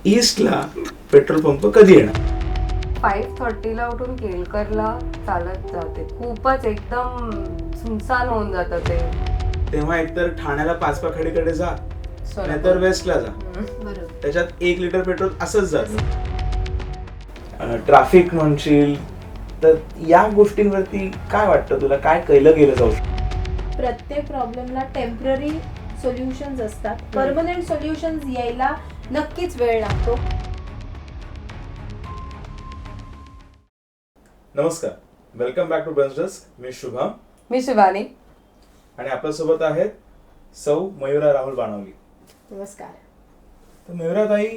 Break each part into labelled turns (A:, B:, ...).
A: ईस्टला petrol pump कधी येणार?
B: 5:30ला उठून केळकरला चालत जाते. खूपच एकदम सुनसान होऊन जातं ते.
A: तेव्हा एकतर ठाण्याला पाचपाखडीकडे जा, नाहीतर वेस्टला जा.
C: बरोबर.
A: त्याच्यात 1 लिटर पेट्रोल असंच जातं. ट्रॅफिक म्हणशील तर या गोष्टींवरती काय वाटतं तुला, काय केलं गेलं जाऊ शकतं?
C: प्रत्येक प्रॉब्लेमला टेम्पररी सोल्युशन्स असतात. परमनंट सोल्युशन्स यायला नक्कीच वेळ लागतो.
A: नमस्कार, welcome back to brunch desk. मी शुभम
B: मी शिवानी
A: आणि आपल्यासोबत आहेत सौ मयुरा राहुल बाणावली.
C: नमस्कार.
A: तर मयुराताई,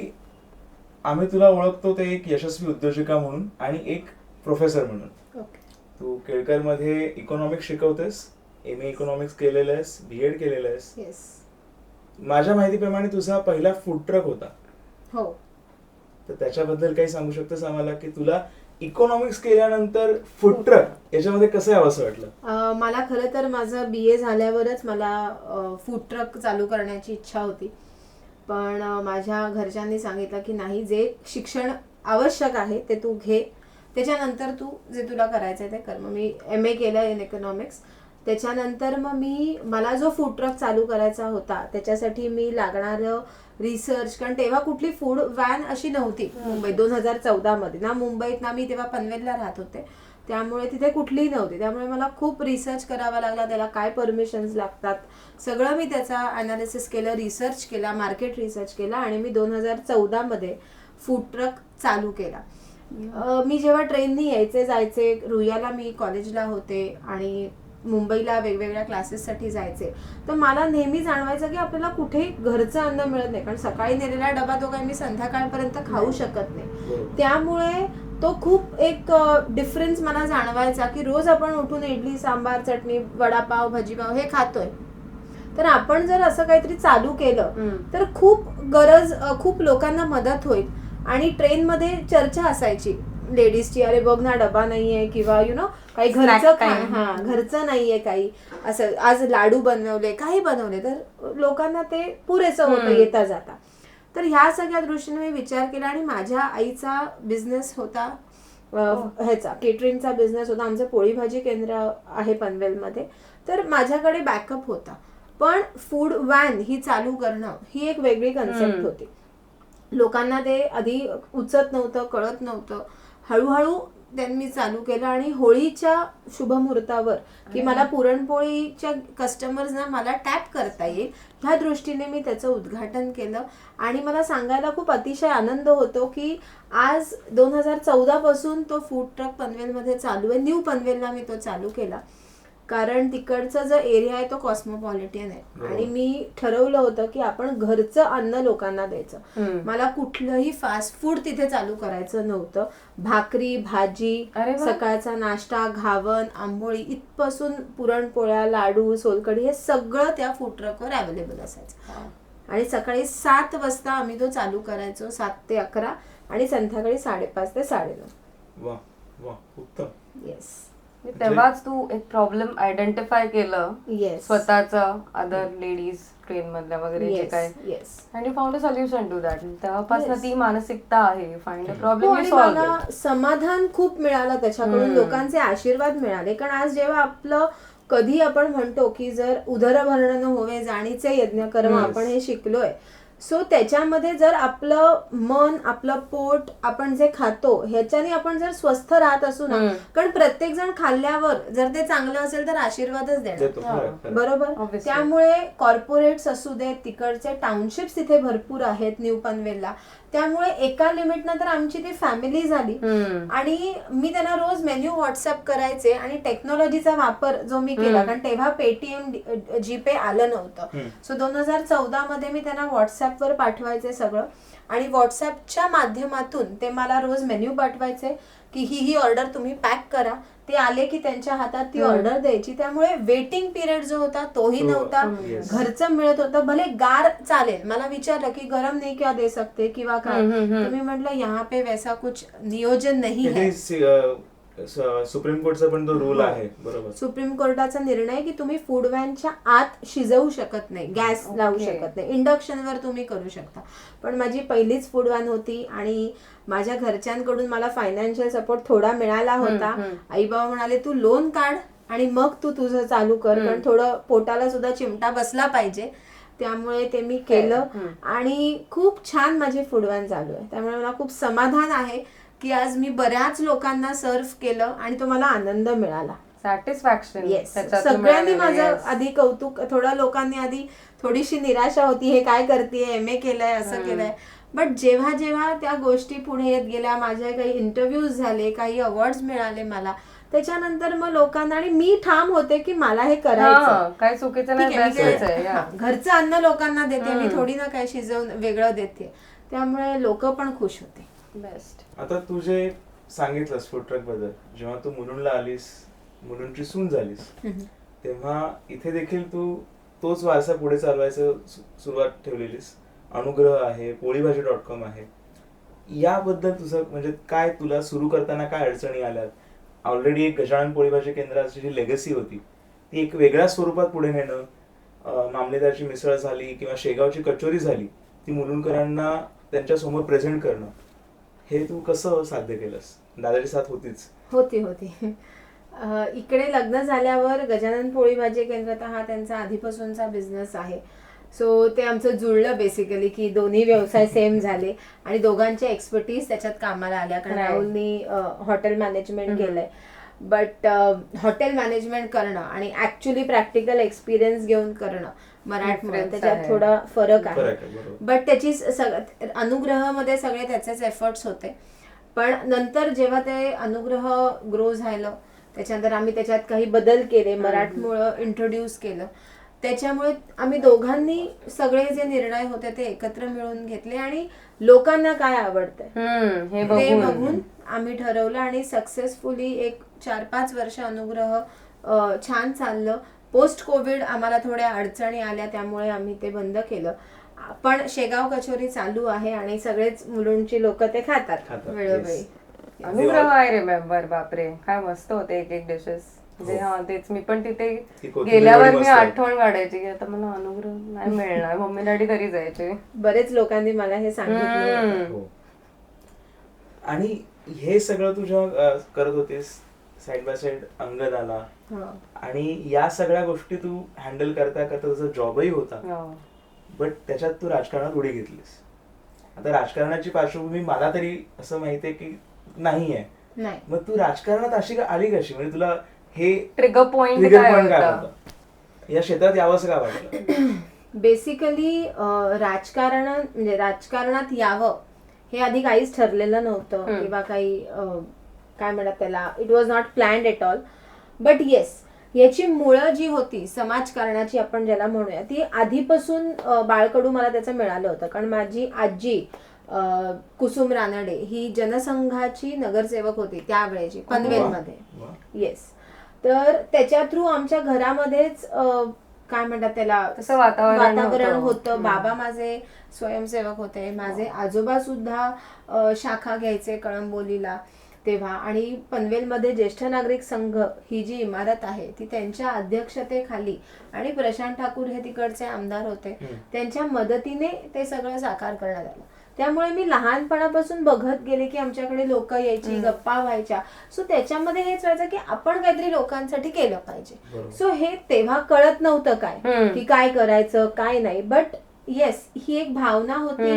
A: आम्ही तुला ओळखतो ते एक यशस्वी उद्योजिका म्हणून आणि एक प्रोफेसर म्हणून.
C: ओके.
A: तू केळकरमध्ये इकॉनॉमिक्स शिकवतेस, MA इकॉनॉमिक्स केलेलं आहेस, BEd केलेलं आहेस.
C: येस.
A: माझ्या माहितीप्रमाणे तुझा पहिला फूड ट्रक होता,
C: हो.
A: तर त्याच्याबद्दल काही सांगू शकतोस आम्हाला की तुला इकॉनॉमिक्स केल्यानंतर फूड ट्रक याच्यामध्ये कसं यावं असं वाटलं?
C: मला खरं तर माझं BA झाल्यावरच मला फूड ट्रक चालू करण्याची इच्छा होती, पण माझ्या घरच्यांनी सांगितलं की नाही, जे शिक्षण आवश्यक आहे ते तू घे, त्याच्यानंतर तू जे तुला करायचं आहे ते कर. मग मी MA केलं इन इकॉनॉमिक्स. त्याच्यानंतर मग मला जो फूड ट्रक चालू करायचा होता त्याच्यासाठी मी लागणारं रिसर्च, कारण तेव्हा कुठली फूड व्हॅन अशी नव्हती मुंबईत 2014 मध्ये, ना मुंबईत ना मी तेव्हा पनवेलला राहत होते, त्यामुळे तिथे कुठलीही नव्हती. त्यामुळे मला खूप रिसर्च करावा लागला, त्याला काय परमिशन्स लागतात सगळं मी त्याचा अनालिसिस केलं, रिसर्च केला, मार्केट रिसर्च केला आणि मी 2014 मध्ये फूड ट्रक चालू केला. मी जेव्हा ट्रेननी यायचे जायचे, रुईयाला मी कॉलेजला होते आणि मुंबईला वेगवेगळ्या क्लासेससाठी जायचे, तर मला नेहमी जाणवायचं की आपल्याला कुठेही घरचं अन्न मिळत नाही, कारण सकाळी नेलेला डबा तो काही मी संध्याकाळपर्यंत खाऊ शकत नाही. त्यामुळे तो खूप एक डिफरन्स मला जाणवायचा की रोज आपण उठून इडली सांबार चटणी वडापाव भाजीपाव हे खातोय, तर आपण जर असं काहीतरी चालू केलं तर खूप लोकांना मदत होईल. आणि ट्रेनमध्ये चर्चा असायची लेडीजची, अरे बघ ना डबा नाहीये, किंवा काही घरचं नाहीये, काही असं आज लाडू बनवले, काही बनवले तर लोकांना ते पुरेसं होतं येता जाता. तर ह्या सगळ्या दृष्टीने मी विचार केला आणि माझ्या आईचा बिझनेस होता, ह्याचा केटरिंगचा बिझनेस होता. आमचं पोळी भाजी केंद्र आहे पनवेलमध्ये, तर माझ्याकडे बॅकअप होता. पण फूड व्हॅन ही चालू करणं ही एक वेगळी कन्सेप्ट होती. लोकांना ते आधी उचत नव्हतं, कळत नव्हतं. हळूहळू त्यांनी चालू केलं आणि होळीच्या शुभमुहूर्तावर की मला पुरणपोळीच्या कस्टमर्सना मला टॅप करता येईल ह्या दृष्टीने मी त्याचं उद्घाटन केलं. आणि मला सांगायला खूप अतिशय आनंद होतो की आज 2014 पासून तो फूड ट्रक पनवेलमध्ये चालू आहे. न्यू पनवेलला मी तो चालू केला, कारण तिकडचा जो एरिया आहे तो कॉस्मोपॉलिटन आहे आणि मी ठरवलं होतं की आपण घरचं अन्न लोकांना द्यायचं. मला कुठलंही फास्ट फूड तिथे चालू करायचं नव्हतं. भाकरी भाजी, सकाळचा नाश्ता, घावन, आंबोळी इथपासून पुरणपोळ्या, लाडू, सोलकढी हे सगळं त्या फूड ट्रकवर अवेलेबल असायचं. आणि सकाळी 7 वाजता आम्ही तो चालू करायचो, 7 ते 11 आणि संध्याकाळी 5:30 ते 9:30.
A: वा वा, उत्तम.
C: येस.
B: तेव्हाच तू एक प्रॉब्लेम आयडेंटिफाय केलं स्वतःचा, अदर लेडीज ट्रेन मधल्या वगैरे जे काय, and you found a solution to that. तेव्हापासून ती मानसिकता आहे, find a problem you solve.
C: मला समाधान खूप मिळालं त्याच्याकडून, लोकांचे आशीर्वाद मिळाले. कारण आज जेव्हा आपलं कधी आपण म्हणतो की जर उदरभरण न होवे जाणीचे यज्ञ कर्म आपण हे शिकलोय, सो त्याच्यामध्ये जर आपलं मन, आपलं पोट, आपण जे खातो ह्याच्याने आपण जर स्वस्थ राहत असू ना, कारण प्रत्येक जण खाल्ल्यावर जर ते चांगलं असेल तर आशीर्वादच देणार, बरोबर. त्यामुळे कॉर्पोरेट्स असू दे, तिकडचे टाउनशिप्स तिथे भरपूर आहेत न्यू पनवेलला, त्यामुळे एका लिमिटनं तर आमची ती फॅमिली झाली. आणि मी त्यांना रोज मेन्यू व्हॉट्सअप करायचे आणि टेक्नॉलॉजीचा वापर जो मी केला, कारण तेव्हा पेटीएम जीपे आलं नव्हतं. सो 2014 मध्ये मी त्यांना व्हॉट्सअपवर पाठवायचे सगळं, आणि व्हॉट्सअपच्या माध्यमातून ते मला रोज मेन्यू पाठवायचे की ही ऑर्डर तुम्ही पॅक करा. ते आले की त्यांच्या हातात ती ऑर्डर द्यायची. त्यामुळे वेटिंग पिरियड जो होता तोही नव्हता, घरचं मिळत होतं. भले गार चालेल, मला विचारलं की गरम नाही क्या दे सकते किंवा काय, तुम्ही म्हटलं यहाँ पे वैसा कुछ नियोजन नहीं है.
A: सुप्रीम कोर्टचा पण तो रूल आहे, बरोबर.
C: सुप्रीम कोर्टाचा निर्णय की तुम्ही फूड व्हॅनच्या आत शिजवू शकत नाही, गॅस लावू शकत नाही, इंडक्शनवर तुम्ही करू शकता. पण माझी पहिलीच फूड व्हॅन होती आणि माझ्या घरच्यांकडून मला फायनान्शियल सपोर्ट थोडा मिळाला होता. आई बाबा म्हणाले तू लोन काढ आणि मग तू तुझं चालू कर, कारण थोडं पोटाला सुद्धा चिमटा बसला पाहिजे. त्यामुळे ते मी केलं आणि खूप छान माझी फूड व्हॅन चालू आहे. त्यामुळे मला खूप समाधान आहे की आज मी बऱ्याच लोकांना सर्व केलं आणि तो मला आनंद मिळाला,
B: सॅटिस्फॅक्शन.
C: येस, सगळ्यांनी माझं आधी कौतुक, थोड्या लोकांनी आधी थोडीशी निराशा होती, हे काय करतेय, MA केलंय, असं केलंय. बट जेव्हा जेव्हा त्या गोष्टी पुढे येत गेल्या, माझे काही इंटरव्ह्यूज झाले, काही अवॉर्ड्स मिळाले मला, त्याच्यानंतर मग लोकांना, आणि मी ठाम होते की मला हे करायचं,
B: काय चुकीचं नाही,
C: घरचं अन्न लोकांना देते मी, थोडी ना काय शिजवून वेगळं देते. त्यामुळे लोक पण खुश होते.
B: बेस्ट.
A: आता तू जे सांगितलंस फूड ट्रक बद्दल, जेव्हा तू मुलुंडला आलीस, मुलुंडची सून झालीस, तेव्हा इथे देखील तू तोच वारसा पुढे चालवायचं सुरुवात ठेवलेलीस. अनुग्रह आहे, पोळीभाजी.com आहे. याबद्दल तुझं म्हणजे काय, तुला सुरू करताना काय अडचणी आल्यात? ऑलरेडी एक गजानन पोळीभाजी केंद्राची जी लेगसी होती ती एक वेगळ्या स्वरूपात पुढे नेणं, मामलेदारची मिसळ झाली किंवा शेगावची कचोरी झाली, ती मुलुंडकरांना त्यांच्या समोर प्रेझेंट करणं, हे तू कसं साध्य केलंस? दादाची साथ
C: होती. इकडे लग्न झाल्यावर गजानन पोळी भाजी केंद्र हा त्यांचा आधीपासूनचा बिझनेस आहे. सो ते आमचं जुळलं बेसिकली, की दोन्ही व्यवसाय सेम झाले आणि दोघांचे एक्सपर्टीज त्याच्यात कामाला आल्या. कारण राहुलनी हॉटेल मॅनेजमेंट केलंय, बट हॉटेल मॅनेजमेंट करणं आणि ऍक्च्युली प्रॅक्टिकल एक्सपिरियन्स घेऊन करणं मराठमोळं त्याच्यात थोडा फरक आहे. बट त्याची अनुग्रहामध्ये सगळे त्याचेच एफर्ट्स होते. पण नंतर जेव्हा ते अनुग्रह ग्रो झालं, त्याच्यानंतर आम्ही त्याच्यात काही बदल केले, मराठमोळं इंट्रोड्यूस केलं. त्याच्यामुळे आम्ही दोघांनी सगळे जे निर्णय होते ते एकत्र मिळून घेतले आणि लोकांना काय आवडतंय ते बघून आम्ही ठरवलं आणि सक्सेसफुली एक 4-5 वर्ष अनुग्रह छान चाललं. पोस्ट कोविड आम्हाला थोड्या अडचणी आल्या, त्यामुळे आम्ही ते बंद केलं. पण शेगाव कचोरी चालू आहे आणि सगळेच मुलुंडची लोक ते खातात वेळोवेळी.
B: अनुग्रह आय रिमेंबर, बापरे काय मस्त होते एक डिशेस. तेच मी पण तिथे गेल्यावर मी आठवण काढायची की आता मला अनुग्रह नाही मिळणार, मम्मी डॅडी तरी जायचे.
C: बरेच लोकांनी मला हे सांगितलं.
A: आणि हे सगळं तू जेव्हा करत होतीस, साइड बाय साइड अंगद आला आणि या सगळ्या गोष्टी तू हँडल करता करता तुझा जॉबही होता, बट त्याच्यात तू राजकारणात उडी घेतलीस. आता राजकारणाची पार्श्वभूमी मला तरी असं माहितीये की नाहीये, मग तू राजकारणात अशी आली कशी? म्हणजे तुला हे
B: ट्रिगर पॉइंट काय होता?
A: या क्षेत्रात यावंसं का वाटलं?
C: बेसिकली राजकारणात यावं हे आधी काहीच ठरलेलं नव्हतं किंवा काही काय म्हणतात त्याला, it was not planned at all. But yes, याची मुळं जी होती समाजकारणाची आपण ज्याला म्हणूया, ती आधीपासून बाळकडू मला त्याचं मिळालं होतं. कारण माझी आजी कुसुम रानडे ही जनसंघाची नगरसेवक होती त्यावेळेची पनवेलमध्ये. येस, तर त्याच्या थ्रू आमच्या घरामध्येच काय म्हणतात त्याला
B: तसं वातावरण
C: होतं. बाबा माझे स्वयंसेवक होते, माझे आजोबा सुद्धा शाखा घ्यायचे कळंबोलीला तेव्हा. आणि पनवेलमध्ये ज्येष्ठ नागरिक संघ ही जी इमारत आहे ती त्यांच्या अध्यक्षतेखाली, आणि प्रशांत ठाकूर हे तिकडचे आमदार होते, त्यांच्या मदतीने ते सगळं साकार करण्यात आलं. त्यामुळे मी लहानपणापासून बघत गेले की आमच्याकडे लोक यायची, गप्पा व्हायच्या. सो त्याच्यामध्ये हेच व्हायचं की आपण काहीतरी लोकांसाठी केलं पाहिजे. सो हे तेव्हा कळत नव्हतं काय की काय करायचं काय नाही. बट येस, ही एक भावना होती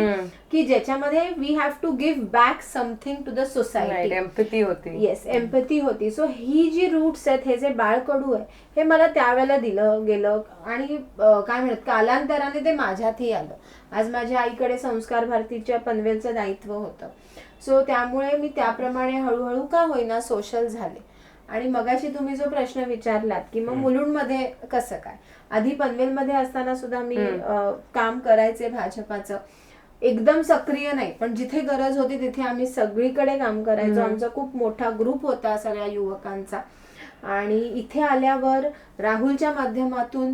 C: की ज्याच्यामध्ये we have to give back something to the society.
B: Empathy होती.
C: येस, एम्पॅथी होती. सो ही जी रूट्स आहेत, हे जे बाळकडू आहे, हे मला त्यावेळेला दिलं गेलं आणि काय म्हणत कालांतराने ते माझ्यातही आलं. आज माझ्या आईकडे संस्कार भारतीच्या पनवेलचं दायित्व होतं. सो त्यामुळे मी त्याप्रमाणे हळूहळू का होईना सोशल झाले. आणि मगाशी तुम्ही जो प्रश्न विचारलात की मग मुलुंडमध्ये कसं काय, आधी पनवेलमध्ये असताना सुद्धा मी काम करायचे भाजपाचं, एकदम सक्रिय नाही पण जिथे गरज होती तिथे आम्ही सगळीकडे काम करायचो. आमचा खूप मोठा ग्रुप होता सगळ्या युवकांचा. आणि इथे आल्यावर राहुलच्या माध्यमातून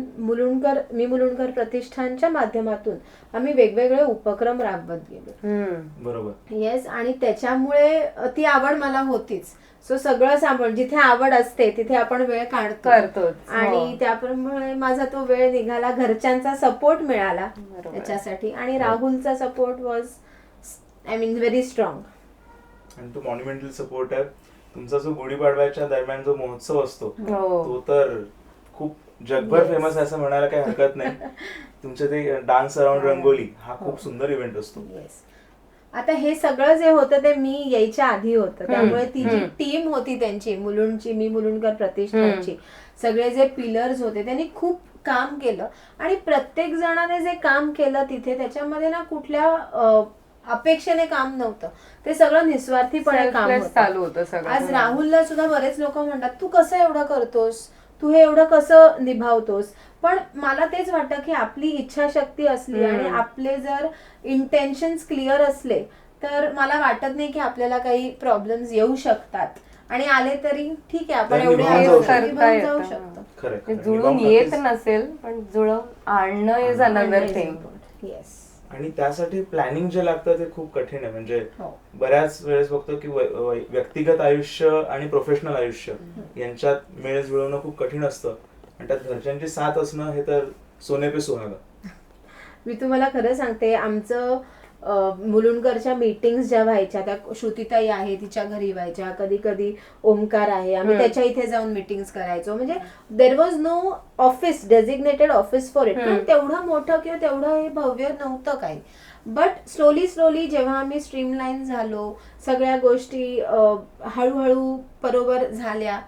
C: मी मुलुंडकर प्रतिष्ठानच्या माध्यमातून आम्ही वेगवेगळे उपक्रम राबवत गेलो.
A: बरोबर.
C: येस. आणि त्याच्यामुळे ती आवड मला होतीच. सो सगळं सांभाळून जिथे आवड असते तिथे आपण वेळ काढतो आणि त्याप्रमाणे माझा तो वेळ निघाला. घरच्यांचा सपोर्ट मिळाला त्याच्यासाठी आणि राहुलचा सपोर्ट वॉज व्हेरी स्ट्रॉंग.
A: आणि तो मॉन्युमेंटल सपोर्ट आहे. तुमचा जो गुढीपाडव्याच्या दरम्यान जो महोत्सव असतो तो तर खूप जगभर फेमस आहे असं म्हणायला काही हरकत नाही. तुमचे ते डान्स अराउंड रंगोली हा खूप सुंदर इव्हेंट असतो.
C: आता हे सगळं जे होतं ते मी यायच्या आधी होतं, त्यामुळे ती जी टीम होती त्यांची मुलुंडची, मी मुलुंडकर प्रतिष्ठानची, सगळे जे पिलर्स होते त्यांनी खूप काम केलं आणि प्रत्येक जणाने जे काम केलं तिथे त्याच्यामध्ये ना कुठल्या अपेक्षेने काम नव्हतं. ते सगळं निस्वार्थीपणे काम
B: चालू होतं.
C: आज राहुलला सुद्धा बरेच लोक म्हणतात तू कसं एवढं करतोस, तू हे एवढं कसं निभावतोस. पण मला तेच वाटतं की आपली इच्छाशक्ती असली आणि आपले जर इंटेन्शन्स क्लिअर असले तर मला वाटत नाही की आपल्याला काही प्रॉब्लेम्स येऊ शकतात. आणि आले तरी ठीक आहे, आपण एवढे जाऊ शकतो.
B: जुळून येत नसेल पण जुळून आणणं इज अनदर थिंग.
C: येस.
A: आणि त्यासाठी प्लॅनिंग जे लागतं ते खूप कठीण आहे. म्हणजे बऱ्याच वेळेस बघतो की व्यक्तिगत आयुष्य आणि प्रोफेशनल आयुष्य यांच्यात मेळ जुळवणं खूप कठीण असतं आणि त्यात घरच्यांची साथ असणं हे तर सोने पे सुहागा.
C: मी तुम्हाला खरं सांगते, आमचं मुलुंडकरच्या मीटिंग्स ज्या व्हायच्या त्या श्रुतीताई आहे तिच्या घरी व्हायच्या, कधी कधी ओमकार आहे, आम्ही त्याच्या इथे जाऊन मीटिंग्स करायचो. म्हणजे there was no office, designated office for it. पण तेवढं मोठं किंवा तेवढं हे भव्य नव्हतं काही. बट स्लोली जेव्हा आम्ही स्ट्रीमलाईन झालो, सगळ्या गोष्टी हळूहळू बरोबर झाल्या,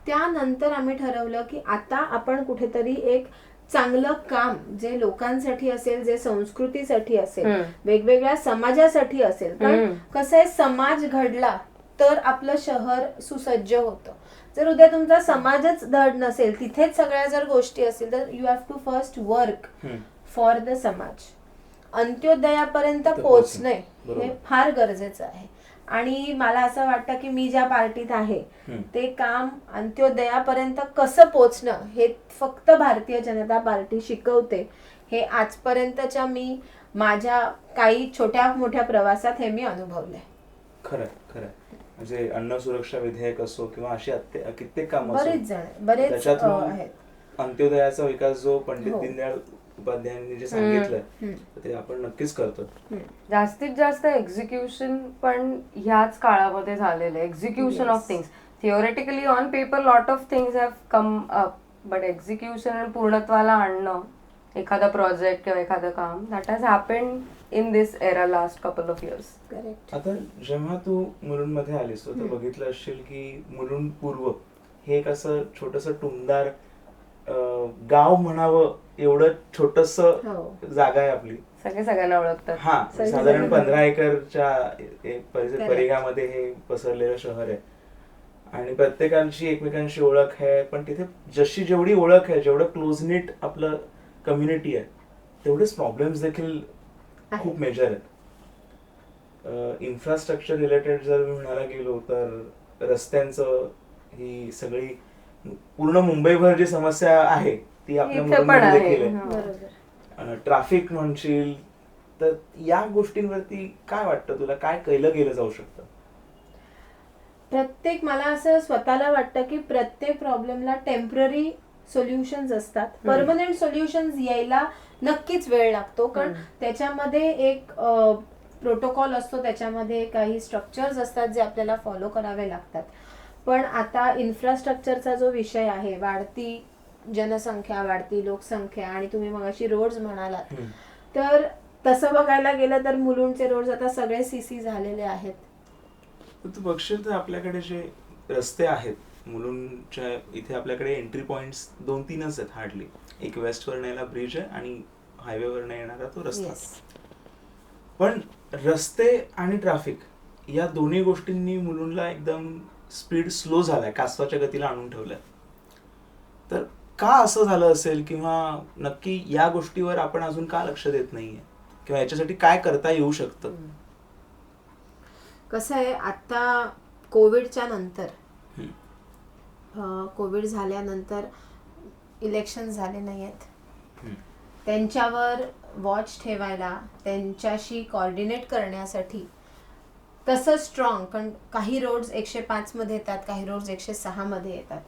C: त्यानंतर आम्ही ठरवलं की आता आपण कुठेतरी एक चांगलं काम जे लोकांसाठी असेल, जे संस्कृतीसाठी असेल, वेगवेगळ्या समाजासाठी असेल. कारण कसं आहे, समाज घडला तर आपलं शहर सुसज्ज होतं. जर उद्या तुमचा समाजच धड नसेल, तिथेच सगळ्या जर गोष्टी असतील तर you have to first work for the समाज. अंत्योदयापर्यंत पोहोचणे हे फार गरजेचं आहे. आणि मला असं वाटतं की मी ज्या पार्टीत आहे ते काम अंत्योदयापर्यंत कसं पोचणं हे फक्त भारतीय जनता पार्टी शिकवते. हे आजपर्यंतच्या मी माझ्या काही छोट्या मोठ्या प्रवासात हे मी अनुभवलंय.
A: खरं खरं. म्हणजे अन्न सुरक्षा विधेयक असो किंवा अशी कित्येक काम
C: बरेच आहेत.
A: अंत्योदयाचा विकास जो पंडित दीनदयाळ उपाध्यायांनी जे सांगितलं ते आपण नक्कीच करतो.
B: जास्तीत जास्त एक्झिक्युशन पण ह्याच काळामध्ये झालेलं आहे. Execution of things, theoretically on paper lot of things have come up, but execution पूर्णत्वाला आणणं एखादा प्रोजेक्ट किंवा एखादं काम, that has happened in this era last couple of years.
A: आता जेव्हा तू मुलुंडमध्ये आलीस तर बघितलं असशील की मुलुंड पूर्व हे एक असं छोटंसं टुमदार गाव म्हणावं एवढं छोटस जागा आहे आपली.
B: सगळ्यांना ओळखतात.
A: हा, साधारण 15 एकरच्या परिघामध्ये हे पसरलेलं शहर आहे आणि प्रत्येकांची एकमेकांशी ओळख आहे. पण तिथे जशी जेवढी ओळख आहे, जेवढं क्लोजनेट आपलं कम्युनिटी आहे, तेवढेच प्रॉब्लेम्स देखील खूप मेजर आहेत. इन्फ्रास्ट्रक्चर रिलेटेड जर म्हणायला गेलो तर रस्त्यांचं ही सगळी पूर्ण मुंबईभर जी समस्या आहे ती आपल्या मुंबईमध्ये देखील आहे. ट्रॅफिक म्हणशील तर या गोष्टींवरती काय वाटतं तुला, काय केलं गेलं जाऊ शकतं?
C: मला असं स्वतःला वाटतं की प्रत्येक प्रॉब्लेमला टेम्पररी सोल्युशन्स असतात. परमनंट सोल्युशन्स यायला नक्कीच वेळ लागतो, कारण त्याच्यामध्ये एक प्रोटोकॉल असतो, त्याच्यामध्ये काही स्ट्रक्चर्स असतात जे आपल्याला फॉलो करावे लागतात. पण आता इन्फ्रास्ट्रक्चरचा जो विषय आहे, वाढती जनसंख्या, वाढती लोकसंख्या, आणि तुम्ही मगाशी रोड्स म्हणालात, तर तसं बघायला गेलं तर मुलुंडचे रोड्स आता सगळे सीसी झालेले आहेत.
A: तू बघशील तर आपल्याकडे जे रस्ते आहेत मुलुंडच्या इथे, आपल्याकडे एंट्री पॉइंट्स 2-3च आहेत हार्डली. एक वेस्टवर यायला ब्रिज आहे आणि हायवेवर येणारा तो रस्ता. पण रस्ते आणि ट्रॅफिक या दोन्ही गोष्टींनी मुलुंडला एकदम स्पीड स्लो झालाय, कासवाच्या गतीला आणून ठेवलाय. तर का असं झालं असेल, किंवा नक्की या गोष्टीवर आपण अजून का लक्ष देत नाहीये, किंवा याच्यासाठी काय करता येऊ शकतं?
C: कसं आहे, आता कोविडच्या नंतर कोविड झाल्यानंतर इलेक्शन झाले नाही आहेत, त्यांच्यावर वॉच ठेवायला, त्यांच्याशी कॉर्डिनेट करण्यासाठी तसं स्ट्रॉंग, कारण काही रोड्स 105 मध्ये येतात, काही रोड्स 106 मध्ये येतात.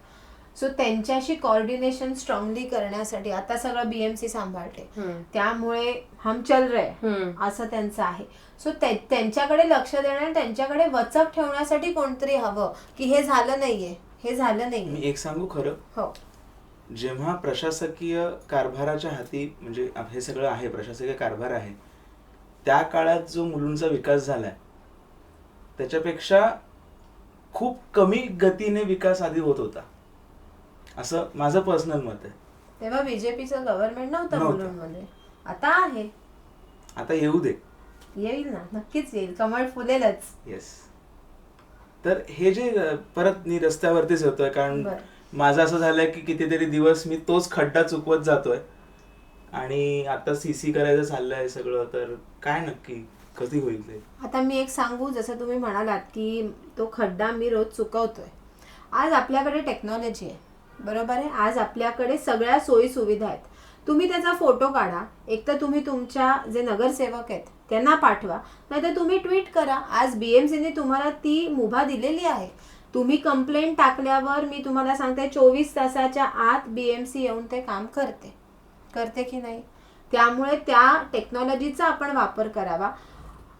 C: सो त्यांच्याशी कॉर्डिनेशन स्ट्रॉंगली करण्यासाठी आता सगळं BMC सांभाळते, त्यामुळे हम चल रहे असं त्यांचं आहे. सो त्यांच्याकडे लक्ष देणं, त्यांच्याकडे वचक ठेवण्यासाठी कोणतरी हवं की हे झालं नाहीये, हे झालं नाही.
A: मी एक सांगू खरं,
C: हो,
A: जेव्हा प्रशासकीय कारभाराच्या हाती, म्हणजे हे सगळं आहे, प्रशासकीय कारभार आहे, त्या काळात जो मुलुंडचा विकास झालाय त्याच्यापेक्षा खूप कमी गतीने विकास आधी होत होता, असं माझं पर्सनल मत आहे.
C: तेव्हा बीजेपीचं गव्हर्नमेंट नव्हतं मुलुंडमध्ये, आता आहे.
A: आता येऊ दे,
C: येईल ना, नक्कीच येईल, कमळ फुलेलच.
A: येस. तर हे जे परत मी रस्त्यावरतीच होतोय, कारण माझं असं झालंय की कितीतरी दिवस मी तोच खड्डा चुकवत जातोय आणि आता CC करायचं चाललंय सगळं, तर काय नक्की कधी होईल ते.
C: आता मी एक सांगू, जसं तुम्ही म्हणालात की तो खड्डा मी रोज चुकवतोय. आज आपल्याकडे टेक्नॉलॉजी आहे, बरोबर आहे, आज आपल्याकडे सगळ्या सोयी सुविधा आहेत. तुम्ही त्याचा फोटो काढा, एक तर तुम्ही तुमच्या जे नगरसेवक आहेत त्यांना पाठवा, नाहीतर तुम्ही ट्विट करा. आज BMCने तुम्हाला ती मुभा दिलेली आहे. तुम्ही कंप्लेंट टाकल्यावर मी तुम्हाला सांगते 24 तासाच्या आत BMC येऊन ते काम करते की नाही. त्यामुळे त्या टेक्नॉलॉजीचा आपण वापर करावा.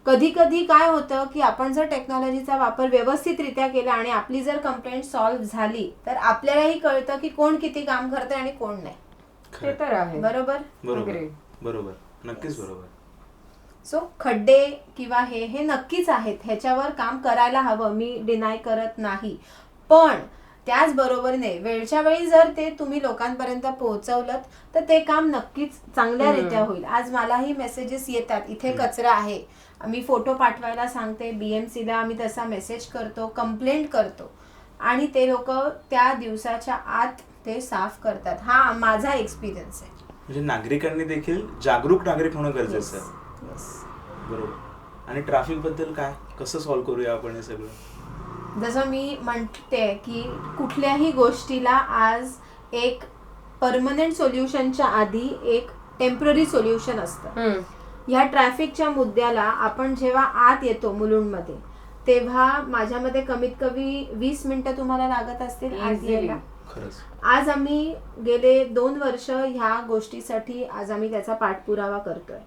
C: कधी कधी काय होतं की आपण जर टेक्नॉलॉजीचा वापर व्यवस्थितरित्या केला आणि आपली जर कंप्लेंट सॉल्व्ह झाली तर आपल्यालाही कळतं की कोण किती काम करतंय आणि कोण नाही.
B: ते तर आहे.
C: बरोबर,
A: बरोबर, नक्कीच बरोबर.
C: सो खड्डे किंवा हे नक्कीच आहेत, ह्याच्यावर काम करायला हवं, मी डिनाय करत नाही. पण त्याचबरोबरीने वेळच्या वेळी जर ते तुम्ही लोकांपर्यंत पोहोचवलं तर ते काम नक्कीच चांगल्यारीत्या होईल. आज मलाही मेसेजेस येतात, इथे कचरा आहे, मी फोटो पाठवायला सांगते BMCला, आम्ही तसा मेसेज करतो, कंप्लेंट करतो आणि ते लोक त्या दिवसाच्या आत ते साफ करतात. हा माझा एक्सपिरियन्स आहे.
A: म्हणजे नागरिकांनी देखील जागरूक नागरिक होणं गरजेचं आहे. बरोबर. आणि ट्रॅफिक बद्दल काय, कसं सॉल्व्ह करूया आपण हे सगळं?
C: जसं मी म्हणते की कुठल्याही गोष्टीला आज एक परमनंट सोल्युशनच्या आधी एक टेम्पररी सोल्युशन असतं. ह्या ट्रॅफिकच्या मुद्द्याला आपण जेव्हा आत येतो मुलुंडमध्ये, तेव्हा माझ्यामध्ये कमीत कमी 20 मिनिटं तुम्हाला लागत असतील आत यायला. आज आम्ही गेले 2 वर्ष ह्या गोष्टीसाठी आज आम्ही त्याचा पाठपुरावा करतोय.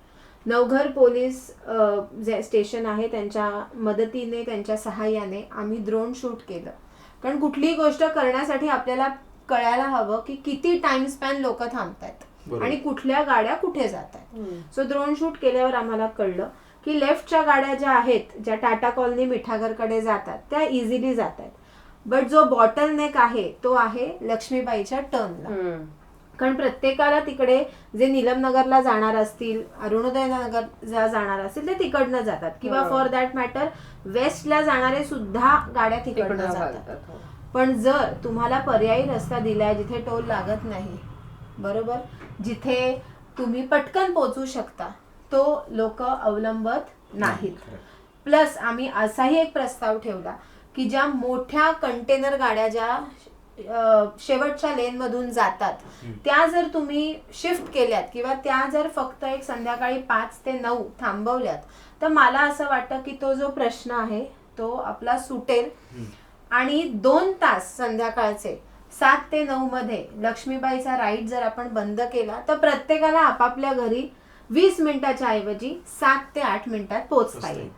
C: नवघर पोलीस जे स्टेशन आहे त्यांच्या मदतीने, त्यांच्या सहाय्याने आम्ही ड्रोन शूट केलं. कारण कुठलीही गोष्ट करण्यासाठी आपल्याला कळायला हवं की किती टाइम स्पॅन लोक थांबतायत आणि कुठल्या गाड्या कुठे जात आहेत. सो ड्रोन शूट केल्यावर आम्हाला कळलं की लेफ्टच्या गाड्या ज्या आहेत, ज्या टाटा कॉलनी मिठागरकडे जातात, त्या इझिली जात आहेत. बट जो बॉटलनेक आहे तो आहे लक्ष्मीबाईच्या टर्नला. कारण प्रत्येकाला तिकडे जे नीलमनगरला जाणार असतील, अरुणोदय नगर जाणार असतील, ते तिकडनं जातात, किंवा फॉर दॅट मॅटर वेस्टला जाणारे सुद्धा गाड्या तिकडनं जातात. पण जर तुम्हाला पर्यायी रस्ता दिलाय जिथे टोल लागत नाही, बरोबर, जिथे तुम्ही पटकन पोहोचू शकता, तो लोक अवलंबत नाहीत. प्लस आम्ही असाही एक प्रस्ताव ठेवला की ज्या मोठ्या कंटेनर गाड्या ज्या शेवटच्या लेन मधून जातात, त्या जर तुम्ही शिफ्ट केल्यात किंवा त्या जर फक्त एक संध्याकाळी 5 ते 9 थांबवल्यात, तर मला असं वाटतं की तो जो प्रश्न आहे तो आपला सुटेल. आणि 2 तास संध्याकाळचे 7 ते 9 मध्ये लक्ष्मीबाईचा राईड जर आपण बंद केला तर प्रत्येकाला आपापल्या घरी 20 मिनिटाच्या ऐवजी 7 ते 8 मिनिटात पोहोचता येईल.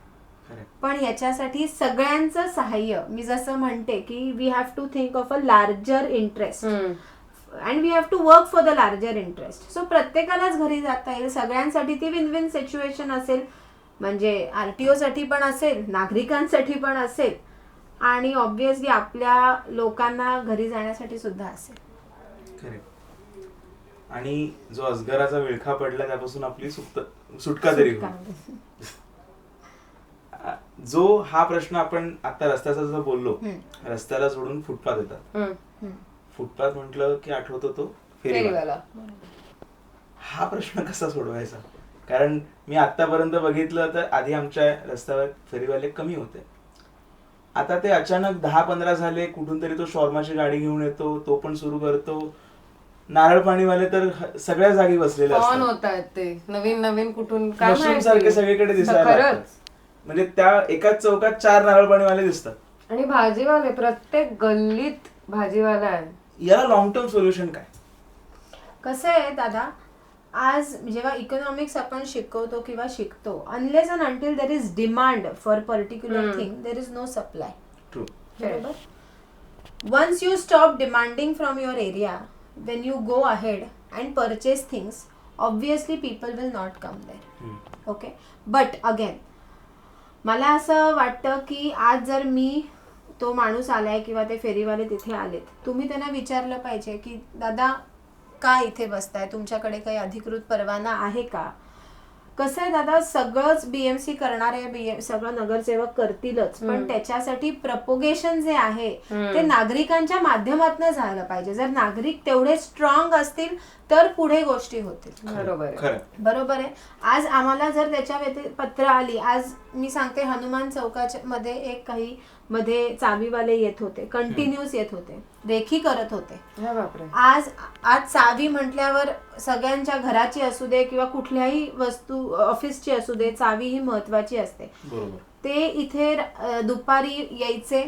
C: पण याच्यासाठी सगळ्यांचं सहाय्य, मी जसं म्हणते की we have to think of a larger interest and we have to work for the larger interest. So प्रत्येकालाच घरी जाता येईल, सगळ्यांसाठी ती विन विन सिच्युएशन असेल. म्हणजे RTO साठी पण असेल, नागरिकांसाठी पण असेल आणि ऑब्व्हियसली आपल्या लोकांना घरी जाण्यासाठी सुद्धा असेल.
A: आणि जो अजगराचा विळखा पडला त्यापासून आपली सुटका तरी होईल. जो हा प्रश्न आपण आता रस्त्याचा जो बोललो, रस्त्याला जोडून फुटपाथ येतात, फुटपाथ म्हटलं की आठवतो तो फेरीवाला. हा प्रश्न कसा सोडवायचा? कारण मी आतापर्यंत बघितलं तर आधी आमच्या रस्त्यावर फेरीवाले कमी होते, आता ते अचानक 10-15 झाले, कुठून तरी तो शॉर्माची गाडी घेऊन येतो, तो पण सुरू करतो. नारळ पाणीवाले तर सगळ्या जागी बसलेले
B: ऑन
A: असतात,
B: होत आहेत ते नवीन नवीन कुठून काय
A: मशरूम सारखे सगळीकडे दिसायला लागतात. म्हणजे त्या एकाच चौकात 4 नारळ पाणीवाले दिसतात.
B: आणि भाजीवाले प्रत्येक गल्लीत भाजीवाला आहे.
A: याला लॉंग टर्म सोल्युशन काय?
C: कसं आहे दादा, आज जेव्हा इकॉनॉमिक्स आपण शिकवतो किंवा शिकतो, unless and until there is demand for particular thing, there is no supply.
A: True.
C: बरोबर. Once you stop demanding from your area, when you go ahead and purchase things, obviously people will not come there. Okay, but again मला असं वाटतं की आज जर मी तो माणूस आलाय किंवा ते फेरीवाले तिथे आलेत, तुम्ही त्यांना विचारलं पाहिजे की दादा का इथे बसताय, तुमच्याकडे काही अधिकृत परवाना आहे का. कसं आहे दादा, सगळंच बीएमसी करणारे सगळं नगरसेवक करतीलच, पण त्याच्यासाठी प्रपोगेशन जे आहे ते नागरिकांच्या माध्यमातून झालं पाहिजे. जर नागरिक तेवढे स्ट्रॉंग असतील तर पुढे गोष्टी होतील. बरोबर आहे. आज आम्हाला जर त्याच्या पत्र आली, आज मी सांगते हनुमान चौकाच्या मध्ये एक काही मध्ये चावीवाले येत होते, कंटिन्यूस येत होते, रेखी करत होते. आज चावी म्हटल्यावर सगळ्यांच्या घराची असू दे किंवा कुठल्याही वस्तू ऑफिसची असू दे, चावी ही महत्वाची असते. ते इथे दुपारी यायचे,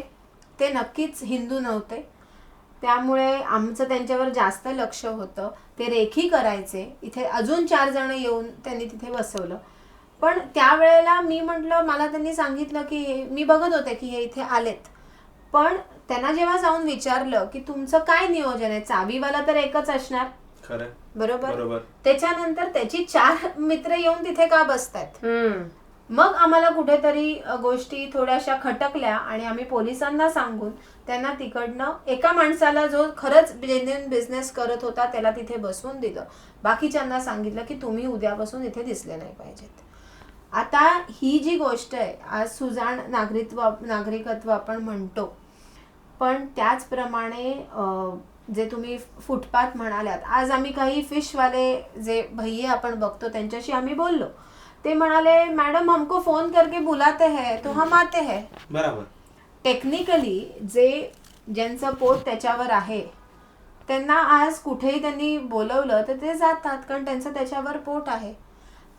C: ते नक्कीच हिंदू नव्हते, त्यामुळे आमचं त्यांच्यावर जास्त लक्ष होतं. ते रेखी करायचे, इथे अजून 4 जण येऊन त्यांनी तिथे बसवलं. पण त्यावेळेला मी म्हटलं, मला त्यांनी सांगितलं की मी बघत होते की हे इथे आलेत, पण त्यांना जेव्हा जाऊन विचारलं की तुमचं काय नियोजन आहे, चावीवाला तर एकच असणार, बरोबर. त्याच्यानंतर त्याची 4 मित्र येऊन तिथे का बसतायत. मग आम्हाला कुठेतरी गोष्टी थोड्याशा खटकल्या आणि आम्ही पोलिसांना सांगून त्यांना तिकडनं एका माणसाला जो खरंच जेन्युइन बिझनेस करत होता त्याला तिथे बसवून दिलं. बाकीच्यांना सांगितलं की तुम्ही उद्यापासून इथे दिसले नाही पाहिजेत. आता ही जी गोष्ट आहे, आज सुजाण नागरिकत्व आपण म्हणतो, पण त्याचप्रमाणे जे तुम्ही फुटपाथ म्हणाल्यात, आज आम्ही काही फिशवाले जे भैये आपण बघतो त्यांच्याशी आम्ही बोललो. ते म्हणाले, मॅडम हमको फोन करके बुलाते हैं तो हम आते हैं.
A: बरोबर.
C: टेक्निकली ज्यांचं पोट त्याच्यावर आहे त्यांना आज कुठेही त्यांनी बोलवलं तर ते जातात, कारण त्यांचं त्याच्यावर पोट आहे.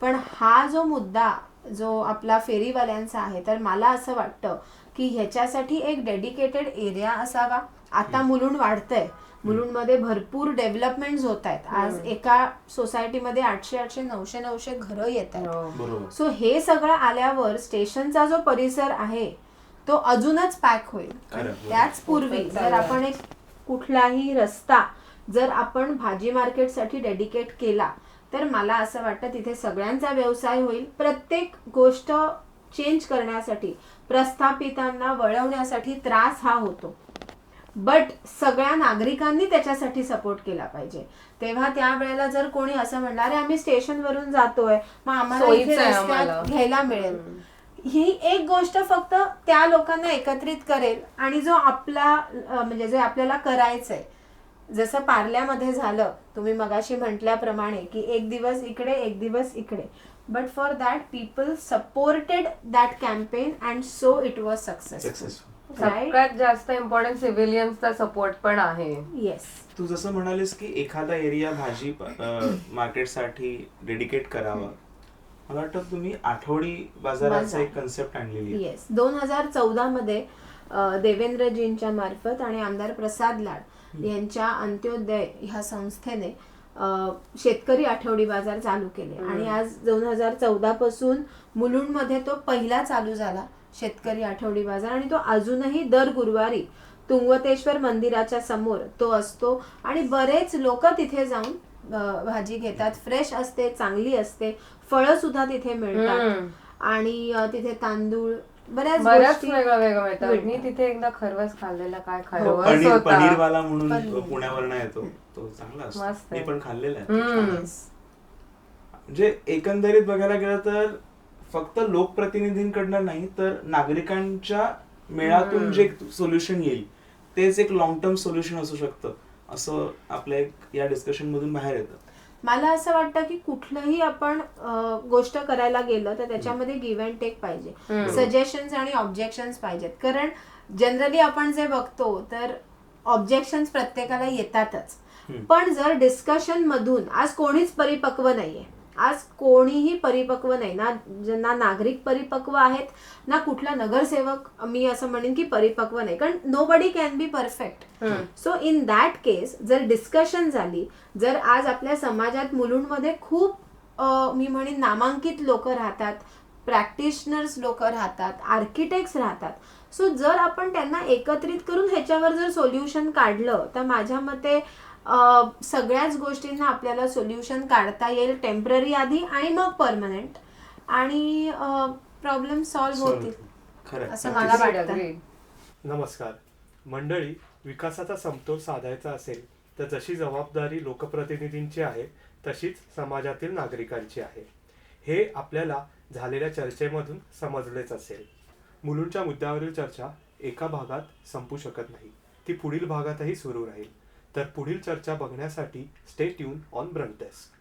C: पण हा जो मुद्दा जो आपला फेरीवाल्यांचा आहे, तर मला असं वाटतं की ह्याच्यासाठी एक डेडिकेटेड एरिया असावा. आता मुलुंड वाढतंय, मुलुंडमध्ये भरपूर डेव्हलपमेंट होत आहेत. आज एका सोसायटीमध्ये 800-900 घरं येत आहेत. सो हे सगळं आल्यावर स्टेशनचा जो परिसर आहे तो अजूनच पॅक होईल. त्याच पूर्वी जर आपण एक कुठलाही रस्ता जर आपण भाजी मार्केटसाठी डेडिकेट केला तर मला असं वाटतं तिथे सगळ्यांचा व्यवसाय होईल. प्रत्येक गोष्ट चेंज करण्यासाठी, प्रस्थापितांना वळवण्यासाठी त्रास हा होतो, बट सगळ्या नागरिकांनी त्याच्यासाठी सपोर्ट केला पाहिजे. तेव्हा त्यावेळेला जर कोणी असं म्हणणार, अरे आम्ही स्टेशनवरून जातोय, मग आम्हाला इथे रस्त्यात घ्यायला मिळेल, ही एक गोष्ट फक्त त्या लोकांना एकत्रित करेल. आणि जो आपला म्हणजे जे आपल्याला करायचंय, जसं पार्ल्यामध्ये झालं, तुम्ही मगाशी म्हटल्याप्रमाणे की एक दिवस इकडे एक दिवस इकडे, but for that people supported that campaign and so it was successful.
B: सगळ्यात जास्त इम्पॉर्टंट सिव्हिलियन्सचा सपोर्ट पण आहे.
C: येस.
A: तू जसं म्हणालीस की एखादा एरिया भाजी मार्केटसाठी डेडिकेट करावा, मला वाटतं तुम्ही आठवडी बाजाराचा एक कन्सेप्ट आणलेली आहे.
C: येस. 2014 मध्ये देवेंद्रजींच्या मार्फत आणि आमदार प्रसाद लाड यांच्या अंत्योदय ह्या संस्थेने शेतकरी आठवडी बाजार चालू केले. आणि आज 2014 पासून मुलुंडमध्ये तो पहिला चालू झाला शेतकरी आठवडी बाजार, आणि तो अजूनही दर गुरुवारी तुंगवतेश्वर मंदिराच्या समोर तो असतो. आणि बरेच लोक तिथे जाऊन भाजी घेतात. फ्रेश असते, चांगली असते, फळं सुद्धा तिथे मिळतात. आणि तिथे तांदूळ बऱ्याच
B: वेगळं मिळतात. मी तिथे एकदा खरवस खाल्लेला, काय खरवस होता.
A: पनीरवाला म्हणून पुण्यावरनं येतो, तो चांगला असतो, मी पण खाल्लेला आहे. म्हणजे एकंदरीत बघायला गेलं तर फक्त लोकप्रतिनिधींकडनं नाही तर नागरिकांच्या मेळातून जे सोल्युशन येईल तेच एक लॉंग टर्म सोल्युशन असू शकतं, असं आपल्या या डिस्कशन मधून बाहेर येतं.
C: मला असं वाटतं की कुठलंही आपण गोष्ट करायला गेलं तर त्याच्यामध्ये गिव्ह अँड टेक पाहिजे, सजेशन्स आणि ऑब्जेक्शन्स पाहिजेत. कारण जनरली आपण जे बघतो तर ऑब्जेक्शन्स प्रत्येकाला येतातच, पण जर डिस्कशन मधून, आज कोणीच परिपक्व नाहीये, आज कोणीही परिपक्व नाही ना नागरिक परिपक्व आहेत, ना कुठला नगरसेवक मी असं म्हणेन की परिपक्व नाही, कारण nobody can be perfect. So in that case जर डिस्कशन झाली, जर आज आपल्या समाजात मुलुंडमध्ये खूप मी म्हणेन नामांकित लोक राहतात, प्रॅक्टिशनर्स लोक राहतात, आर्किटेक्ट्स राहतात, सो जर आपण त्यांना एकत्रित करून ह्याच्यावर जर सोल्युशन काढलं तर माझ्या मते सगळ्याच गोष्टींना आपल्याला सोल्युशन काढता येईल, टेम्पररी आधी आणि मग परमनंट, आणि प्रॉब्लेम सॉल्व्ह होतील असं मला वाटतं.
D: नमस्कार मंडळी. विकासाचा समतोल साधायचा असेल तर जशी जबाबदारी लोकप्रतिनिधींची आहे तशीच समाजातील नागरिकांची आहे, हे आपल्याला झालेल्या चर्चेमधून समजलेच असेल. मुलुंडच्या मुद्द्यावरील चर्चा एका भागात संपू शकत नाही, ती पुढील भागातही सुरू राहील. तर पुढील चर्चा बघण्यासाठी stay tune on Brunt desk.